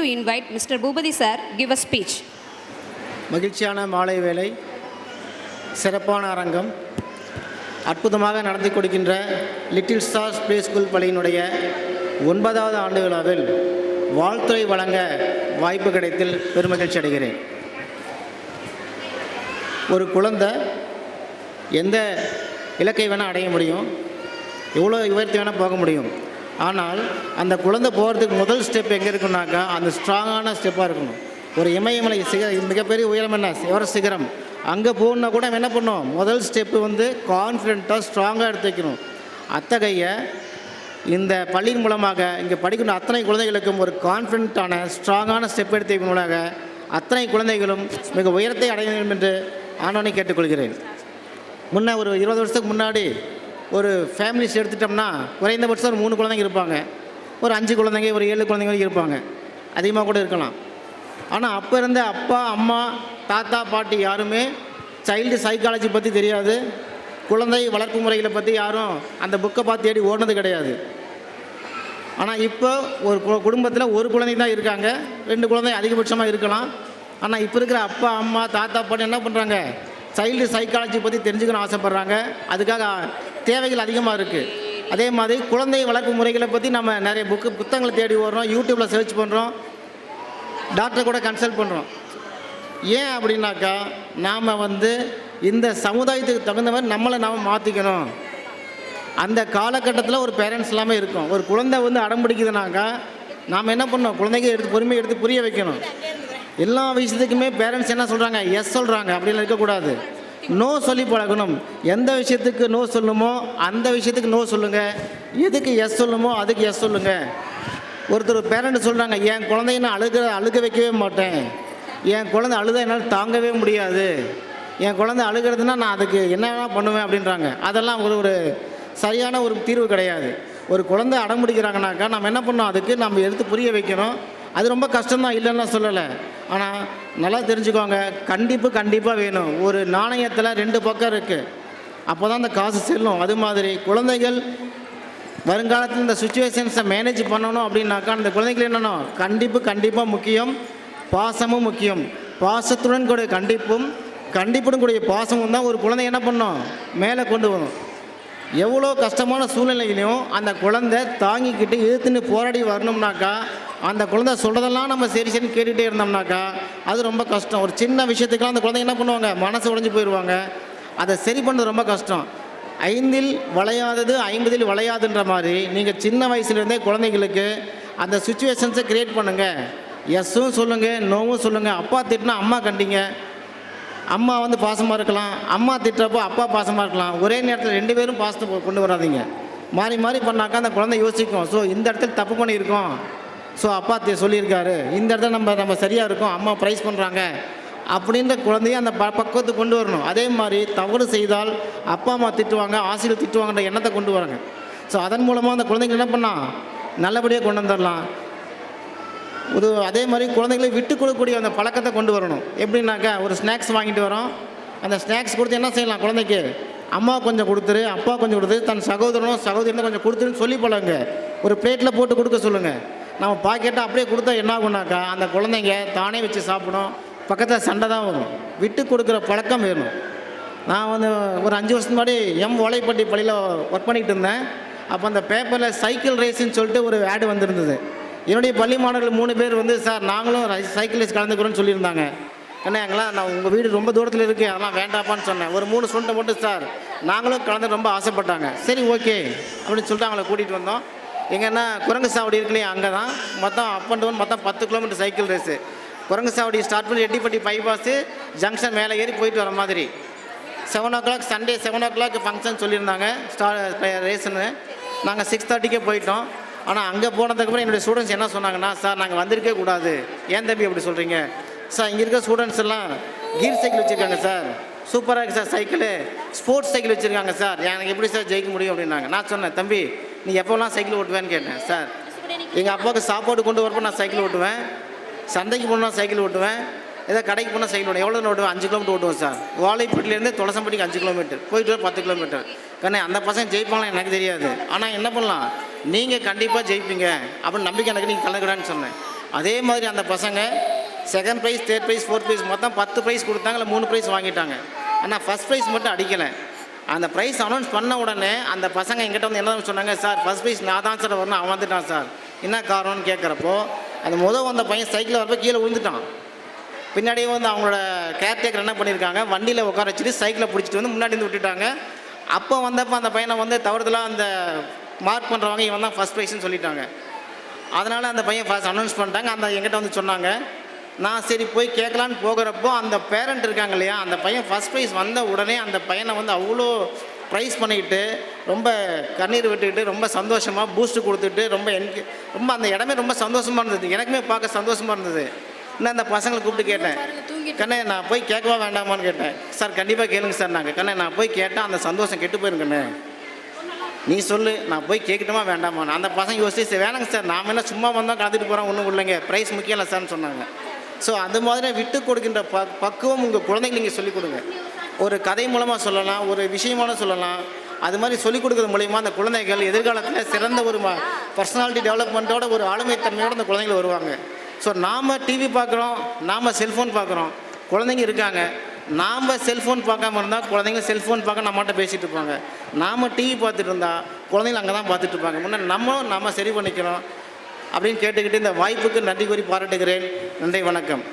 to invite Mr. Bhupati sir give a speech. மகிழ்ச்சியான மாலை வேளை, சிறப்பான அரங்கம், அற்புதமாக நடந்து கொடுக்கின்ற லிட்டில் ஸ்டார்ஸ் ப்ளே ஸ்கூல் பள்ளியினுடைய 9வது ஆண்டு விழாவில் வாழ்த்துறை வழங்க வாய்ப்பு கிடைத்தில் பெருமகிழ்ச்சி அடைகிறேன். ஒரு குழந்தை எந்த இலக்கை வேணால் அடைய முடியும், எவ்வளோ உயர்த்தி வேணால் போக முடியும். ஆனால் அந்த குழந்தை போகிறதுக்கு முதல் ஸ்டெப் எங்கே இருக்குன்னாக்கா அந்த ஸ்ட்ராங்கான ஸ்டெப்பாக இருக்கணும். ஒரு இமயமலை மிகப்பெரிய உயரம் என்ன எவரெஸ்ட் சிகரம், அங்கே போகணுன்னா கூட என்ன பண்ணணும், முதல் ஸ்டெப்பு கான்ஃபிடென்ட்டாக ஸ்ட்ராங்காக எடுத்து வைக்கணும். அத்தகைய இந்த பள்ளியின் மூலமாக இங்கே படிக்கின்ற அத்தனை குழந்தைகளுக்கும் ஒரு கான்ஃபிடென்ட்டான ஸ்ட்ராங்கான ஸ்டெப் எடுத்து வைக்கும் மூலமாக அத்தனை குழந்தைகளும் மிக உயரத்தை அடைய வேண்டும் என்று ஆண்டவனை கேட்டுக்கொள்கிறேன். முன்னே ஒரு 20 வருஷத்துக்கு முன்னாடி ஒரு ஃபேமிலிஸ் எடுத்துட்டோம்னா குறைந்தபட்சம் ஒரு 3 குழந்தைங்க இருப்பாங்க, ஒரு 5 குழந்தைங்க, ஒரு 7 குழந்தைங்க இருப்பாங்க, அதிகமாக கூட இருக்கலாம். ஆனால் அப்போ இருந்த அப்பா அம்மா தாத்தா பாட்டி யாருமே சைல்டு சைக்காலஜி பற்றி தெரியாது, குழந்தை வளர்ப்பு முறைகளை பற்றி யாரும் அந்த புக்கை பார்த்து தேடி ஓடினது கிடையாது. ஆனால் இப்போ ஒரு குடும்பத்தில் ஒரு குழந்தை தான் இருக்காங்க, 2 குழந்தை அதிகபட்சமாக இருக்கலாம். ஆனால் இப்போ இருக்கிற அப்பா அம்மா தாத்தா பாட்டி என்ன பண்ணுறாங்க, சைல்டு சைக்காலஜி பற்றி தெரிஞ்சுக்கணும்னு ஆசைப்பட்றாங்க. அதுக்காக தேவைகள் அதிகமாக இருக்குது. அதே மாதிரி குழந்தை வளர்ப்பு முறைகளை பற்றி நம்ம நிறைய புத்தகங்களை தேடி ஓடுறோம், யூடியூப்பில் சர்ச் பண்ணுறோம், டாக்டரை கூட கன்சல்ட் பண்ணுறோம். ஏன் அப்படின்னாக்கா நாம் இந்த சமுதாயத்துக்கு தகுந்த மாதிரி நம்மளை நாம் மாற்றிக்கணும். அந்த காலகட்டத்தில் ஒரு பேரண்ட்ஸ் எல்லாமே இருக்கும். ஒரு குழந்தை அடம் பிடிக்குதுனாக்கா நாம் என்ன பண்ணோம், குழந்தைக்கு பொறுமையை எடுத்து புரிய வைக்கணும். எல்லா விஷயத்துக்குமே பேரண்ட்ஸ் என்ன சொல்கிறாங்க, எஸ் சொல்கிறாங்க அப்படின்னு இருக்கக்கூடாது. நோ சொல்லி பழகணும். எந்த விஷயத்துக்கு நோ சொல்லணுமோ அந்த விஷயத்துக்கு நோ சொல்லுங்கள், எதுக்கு எஸ் சொல்லணுமோ அதுக்கு எஸ் சொல்லுங்கள். ஒருத்தர் பேரண்ட் சொல்கிறாங்க, என் குழந்தைய நான் அழுக வைக்கவே மாட்டேன், என் குழந்தை அழுத என்னால் தாங்கவே முடியாது, என் குழந்தை அழுகிறதுனா நான் அதுக்கு என்ன வேணால் பண்ணுவேன் அப்படின்றாங்க. அதெல்லாம் ஒரு சரியான ஒரு தீர்வு கிடையாது. ஒரு குழந்தை அடம் பிடிக்கிறாங்கனாக்கா நம்ம என்ன பண்ணோம், அதுக்கு நம்ம எடுத்து புரிய வைக்கணும். அது ரொம்ப கஷ்டம்தான், இல்லைன்னா சொல்லலை. ஆனால் நல்லா தெரிஞ்சுக்கோங்க, கண்டிப்பாக வேணும். ஒரு நாணயத்தில் 2 பக்கம் இருக்குது, அப்போ தான் அந்த காசு செல்லும். அது மாதிரி குழந்தைகள் வருங்காலத்தில் இந்த சுச்சுவேஷன்ஸை மேனேஜ் பண்ணணும் அப்படின்னாக்கா அந்த குழந்தைகள் என்னென்னா கண்டிப்பாக முக்கியம், பாசமும் முக்கியம். பாசத்துடன் கூடிய கண்டிப்புடன் கூடிய பாசமும் தான் ஒரு குழந்தை என்ன பண்ணணும், மேலே கொண்டு வரும். எவ்வளோ கஷ்டமான சூழ்நிலையிலையும் அந்த குழந்தை தாங்கிக்கிட்டு இழுத்துன்னு போராடி வரணும்னாக்கா அந்த குழந்தை சொல்கிறதெல்லாம் நம்ம சரி கேட்டுகிட்டே இருந்தோம்னாக்கா அது ரொம்ப கஷ்டம். ஒரு சின்ன விஷயத்துக்கெல்லாம் அந்த குழந்தை என்ன பண்ணுவாங்க, மனசு உடைஞ்சு போயிடுவாங்க. அதை சரி பண்ணுறது ரொம்ப கஷ்டம். 5இல் வளையாதது 50இல் வளையாதுன்ற மாதிரி நீங்கள் சின்ன வயசுலேருந்தே குழந்தைங்களுக்கு அந்த சுச்சுவேஷன்ஸை க்ரியேட் பண்ணுங்கள். எஸ்ஸும் சொல்லுங்கள், நோவும் சொல்லுங்கள். அப்பா திட்டினா அம்மா கண்டிங்க, அம்மா பாசமாக இருக்கலாம், அம்மா திட்டுறப்போ அப்பா பாசமாக இருக்கலாம். ஒரே நேரத்தில் 2 பேரும் பாசத்தை கொண்டு வராதிங்க. மாறி பண்ணாக்கா அந்த குழந்தை யோசிக்கும், ஸோ இந்த இடத்துல தப்பு பண்ணியிருக்கோம், ஸோ அப்பா சொல்லியிருக்காரு, இந்த இடத்துல நம்ம சரியாக இருக்கோம், அம்மா ப்ரைஸ் பண்ணுறாங்க அப்படின்ற குழந்தைய அந்த பக்குவத்தை கொண்டு வரணும். அதே மாதிரி தவறு செய்தால் அப்பா அம்மா திட்டுவாங்க, ஆசிரியர் திட்டுவாங்கன்ற எண்ணத்தை கொண்டு வராங்க. ஸோ அதன் மூலமாக அந்த குழந்தைங்க என்ன பண்ணால் நல்லபடியாக கொண்டு வந்துடலாம். அதே மாதிரி குழந்தைகளை விட்டு கொடுக்கக்கூடிய அந்த பழக்கத்தை கொண்டு வரணும். எப்படின்னாக்கா ஒரு ஸ்நாக்ஸ் வாங்கிட்டு வரோம், அந்த ஸ்நாக்ஸ் கொடுத்து என்ன செய்யலாம், குழந்தைக்கு அம்மா கொஞ்சம் கொடுத்துரு, அப்பா கொஞ்சம் கொடுத்துரு, தன் சகோதரனும் கொஞ்சம் கொடுத்துருன்னு சொல்லி பழங்க. ஒரு பிளேட்டில் போட்டு கொடுக்க சொல்லுங்கள். நம்ம பாக்கெட்டை அப்படியே கொடுத்தா என்ன ஆகுனாக்கா அந்த குழந்தைங்க தானே வச்சு சாப்பிடும், பக்கத்தில் சண்டை தான் வரும். விட்டு கொடுக்குற பழக்கம் வேணும். நான் ஒரு 5 வருஷத்துக்கு முன்னாடி ஓலைப்பட்டி பள்ளியில் ஒர்க் பண்ணிகிட்டு இருந்தேன். அப்போ அந்த பேப்பரில் சைக்கிள் ரேஸுன்னு சொல்லிட்டு ஒரு ஆடு வந்திருந்தது. என்னுடைய பள்ளி மாணவர்கள் 3 பேர் சார் நாங்களும் சைக்கிள் ரேஸ் கலந்துக்கிறோன்னு சொல்லியிருந்தாங்க. ஏன்னா நான் உங்கள் வீடு ரொம்ப தூரத்தில் இருக்குது, அதெல்லாம் வேண்டாப்பான்னு சொன்னேன். ஒரு 3 ஸ்டூடெண்ட்டை மட்டும் சார் நாங்களும் கலந்து ரொம்ப ஆசைப்பட்டாங்க. சரி ஓகே அப்படின்னு சொல்லிட்டு அவங்கள கூட்டிகிட்டு வந்தோம். எங்கன்னா குரங்கு சாவடி இருக்குல்லையே, அங்கே தான் மொத்தம் அப் அண்ட் டவுன் மொத்தம் 10 கிலோமீட்டர் சைக்கிள் ரேஸு. குரங்கு சாவடி ஸ்டார்ட் பண்ணி எட்டிப்பட்டி பைபாஸு ஜங்ஷன் மேலே ஏறி போயிட்டு வர மாதிரி 7 o'clock சண்டே 7 o'clock ஃபங்க்ஷன் சொல்லியிருந்தாங்க ரேஸுன்னு. நாங்கள் 6:30க்கே போயிட்டோம். ஆனால் அங்கே போனதுக்கப்புறம் என்னுடைய ஸ்டூடெண்ட்ஸ் என்ன சொன்னாங்கன்னா, சார் நாங்கள் வந்திருக்கே கூடாது, ஏன் தம்பி அப்படி சொல்கிறீங்க சார், இங்கே இருக்க ஸ்டூடெண்ட்ஸ் எல்லாம் கீர் சைக்கிள் வச்சுருக்காங்க சார், சூப்பராக இருக்குது சார், சைக்கிளு ஸ்போர்ட்ஸ் சைக்கிள் வச்சுருக்காங்க சார், எனக்கு எப்படி சார் ஜெயிக்க முடியும் அப்படின்னாங்க. நான் சொன்னேன், தம்பி நீ எப்போல்லாம் சைக்கிள் ஓட்டுவேன்னு கேட்டேன். சார் எங்கள் அப்பாவுக்கு சாப்பாடு கொண்டு வரப்போ நான் சைக்கிள் ஓட்டுவேன், சந்தைக்கு போனால் சைக்கிள் ஓட்டுவேன், ஏதோ கடைக்கு போனால் சைக்கிள் ஓட்டுவேன். எவ்வளோ ஓட்டுவேன், 5 கிலோமீட்டர் ஓட்டுவேன் சார். வாழைப்பட்டிலேருந்து துளசம்பட்டிக்கு 5 கிலோமீட்டர் போயிட்டு 10 கிலோமீட்டர். கண்ணே அந்த பசங்க ஜெயிப்பாங்களா எனக்கு தெரியாது, ஆனால் என்ன பண்ணலாம், நீங்கள் கண்டிப்பாக ஜெயிப்பீங்க அப்படின்னு நம்பிக்கை எனக்கு நீங்கள் கலந்துக்கிறான்னு சொன்னேன். அதே மாதிரி அந்த பசங்க second prize, third prize, fourth price மொத்தம் 10 ப்ரைஸ் கொடுத்தாங்க, இல்லை 3 ப்ரைஸ் வாங்கிட்டாங்க. ஆனால் ஃபஸ்ட் ப்ரைஸ் மட்டும் அடிக்கலை. அந்த ப்ரைஸ் அனௌன்ஸ் பண்ண உடனே அந்த பசங்க எங்கிட்ட வந்து என்ன சொன்னாங்க, சார் ஃபஸ்ட் ப்ரைஸ் நான் தான் சார் வரணும், அவன் வந்துட்டான் சார், என்ன காரணம்னு கேட்குறப்போ அந்த வந்த பையன் சைக்கிளில் வரப்போ கீழே விழுந்துட்டான். பின்னாடியே வந்து அவங்களோட கேர்டேக்கர் என்ன பண்ணியிருக்காங்க, வண்டியில் உட்கார வச்சுட்டு சைக்கிளை பிடிச்சிட்டு வந்து முன்னாடி வந்து விட்டுட்டாங்க. அப்போ வந்தப்போ அந்த பையனை வந்து தவறுதலாக அந்த மார்க் பண்ணுறவங்க இவன் தான் ஃபஸ்ட் ப்ரைஸ்ன்னு சொல்லிட்டாங்க. அதனால் அந்த பையன் ஃபஸ்ட் அனௌன்ஸ் பண்ணிட்டாங்க. அந்த எங்கிட்ட வந்து சொன்னாங்க. நான் சரி போய் கேட்கலான்னு போகிறப்போ அந்த பேரண்ட் இருக்காங்க இல்லையா, அந்த பையன் ஃபஸ்ட் ப்ரைஸ் வந்த உடனே அந்த பையனை வந்து அவ்வளோ ப்ரைஸ் பண்ணிக்கிட்டு ரொம்ப கண்ணீர் விட்டுக்கிட்டு ரொம்ப சந்தோஷமாக பூஸ்ட்டு கொடுத்துட்டு ரொம்ப அந்த இடமே ரொம்ப சந்தோஷமாக இருந்தது. எனக்குமே பார்க்க சந்தோஷமாக இருந்தது. இன்னும் அந்த பசங்களை கூப்பிட்டு கேட்டேன், கண்ணே நான் போய் கேட்கவா வேண்டாமான்னு கேட்டேன். சார் கண்டிப்பாக கேளுங்க சார். நாங்கள் கண்ணே நான் போய் கேட்டால் அந்த சந்தோஷம் கெட்டு போயிருங்கண்ணே, நீ சொல்லு நான் போய் கேட்கட்டுமா வேண்டாமான்னு. அந்த பசங்க யோசிச்சு வேணாங்க சார், நாம் என்ன சும்மா வந்தால் கலந்துட்டு போகிறோம், ஒன்றும் இல்லைங்க, ப்ரைஸ் முக்கியம் இல்லை சார்னு சொன்னாங்க. ஸோ அந்த மாதிரி விட்டு கொடுக்கின்ற பக்குவம் உங்கள் குழந்தைங்க நீங்கள் சொல்லிக் கொடுங்க. ஒரு கதை மூலமாக சொல்லலாம், ஒரு விஷயமான சொல்லலாம். அது மாதிரி சொல்லிக் கொடுக்குறது மூலிமா அந்த குழந்தைகள் எதிர்காலத்தில் சிறந்த ஒரு பர்சனாலிட்டி டெவலப்மெண்ட்டோட ஒரு ஆளுமைத்தன்மையோடு அந்த குழந்தைகள் வருவாங்க. ஸோ நாம் டிவி பார்க்குறோம், நாம் செல்ஃபோன் பார்க்குறோம், குழந்தைங்க இருக்காங்க. நாம் செல்ஃபோன் பார்க்காம இருந்தால் குழந்தைங்க செல்ஃபோன் பார்க்க நம்மகிட்ட பேசிகிட்டு இருப்பாங்க. நாம் டிவி பார்த்துட்டு இருந்தால் குழந்தைங்க அங்கே தான் பார்த்துட்டு இருப்பாங்க. முன்னே நம்ம சரி பண்ணிக்கிறோம் அப்படின்னு கேட்டுக்கிட்டு இந்த வாய்ப்புக்கு நன்றி கூறி பாராட்டுகிறேன். நன்றி, வணக்கம்.